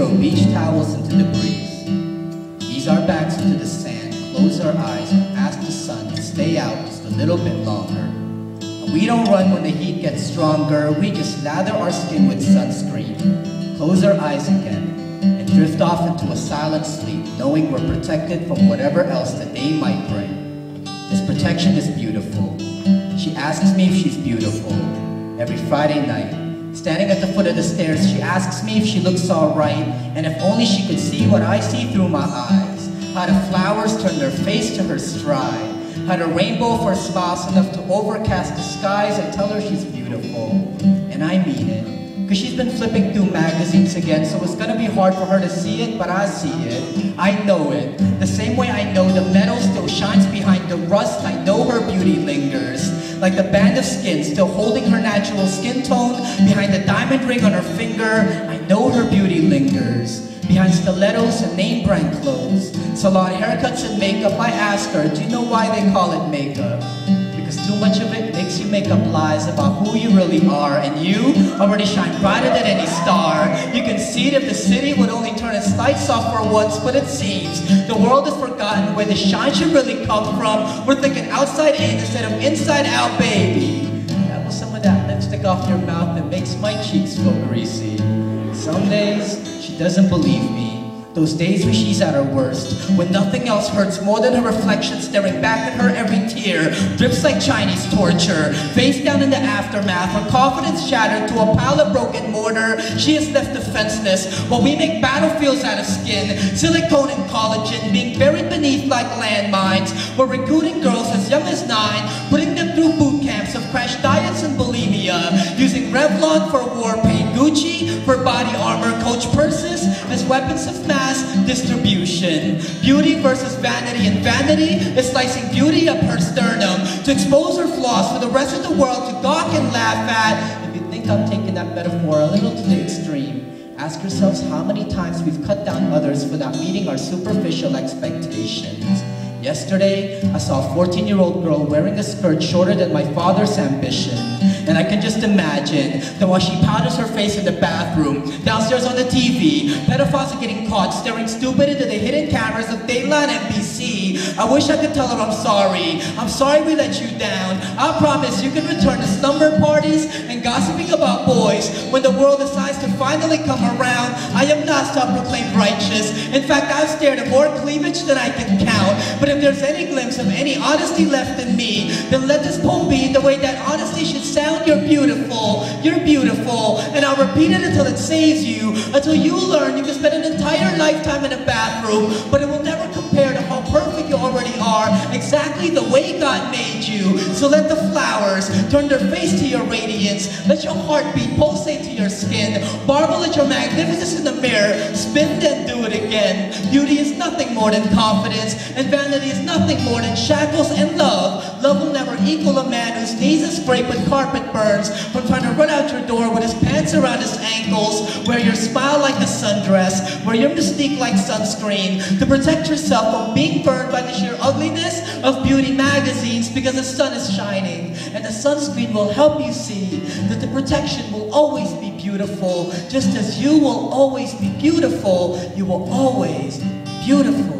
throw beach towels into the breeze, ease our backs into the sand, close our eyes, and ask the sun to stay out just a little bit longer. And we don't run when the heat gets stronger, we just lather our skin with sunscreen, close our eyes again, and drift off into a silent sleep, knowing we're protected from whatever else the day might bring. This protection is beautiful. She asks me if she's beautiful every Friday night. Standing at the foot of the stairs, she asks me if she looks alright, and if only she could see what I see through my eyes. How the flowers turn their face to her stride, how the rainbow for smiles enough to overcast the skies and tell her she's beautiful. And I mean it, because she's been flipping through magazines again, so it's gonna be hard for her to see it, but I see it. I know it. The same way I know the metal still shines behind the rust, I know her beauty lingers. Like the band of skin still holding her natural skin tone behind the diamond ring on her finger, I know her beauty lingers. Behind stilettos and name brand clothes, salon haircuts and makeup, I ask her, do you know why they call it makeup? Because too much of it makes you make up lies about who you really are, and you already shine brighter than any star. You can see it if the city would only turn its lights off for once, but it seems the world has forgotten where the shine should really come from. We're thinking outside in instead of inside out, baby. That was some of that lipstick off your mouth that makes my cheeks feel greasy. Some days, she doesn't believe me. Those days when she's at her worst, when nothing else hurts more than her reflection staring back at her every tear, drips like Chinese torture. Face down in the aftermath, her confidence shattered to a pile of broken mortar. She is left defenseless, while we make battlefields out of skin, silicone and collagen, being buried beneath like landmines. We're recruiting girls as young as 9, putting them through boot camps of crash diets and bulimia, using Revlon for war paint, Gucci for body armor, Coach purses as weapons of mass distribution. Beauty versus vanity, and vanity is slicing beauty up her sternum to expose her flaws for the rest of the world to gawk and laugh at. If you think I'm taking that metaphor a little to the extreme, ask yourselves how many times we've cut down others for not meeting our superficial expectations. Yesterday, I saw a 14-year-old girl wearing a skirt shorter than my father's ambition. And I can just imagine that while she powders her face in the bathroom, downstairs on the TV, pedophiles are getting caught staring stupid into the hidden cameras of Dayline NBC. I wish I could tell her I'm sorry. I'm sorry we let you down. I promise you can return to slumber parties and gossiping about boys when the world decides to finally come around. I am not self-proclaimed righteous. In fact, I've stared at more cleavage than I can count. But if there's any glimpse of any honesty left in me, then let this poem be the way that honesty should sound. You're beautiful, and I'll repeat it until it saves you, until you learn you can spend an entire lifetime in a bathroom, but it will never compare to how perfect you already are, exactly the way God made you. So let the flowers turn their face to your radiance, let your heartbeat pulsate to your skin, marvel at your magnificence in the mirror, spin then do it again. Beauty is nothing more than confidence, and vanity is nothing more than shackles and love. Love will never equal a man whose knees are scraped with carpet burns from trying to run out your door with his pants around his ankles. Wear your smile like a sundress, wear your mystique like sunscreen, to protect yourself from being burned by the sheer ugliness of beauty magazines, because the sun is shining, and the sunscreen will help you see that the protection will always be beautiful. Just as you will always be beautiful, you will always be beautiful.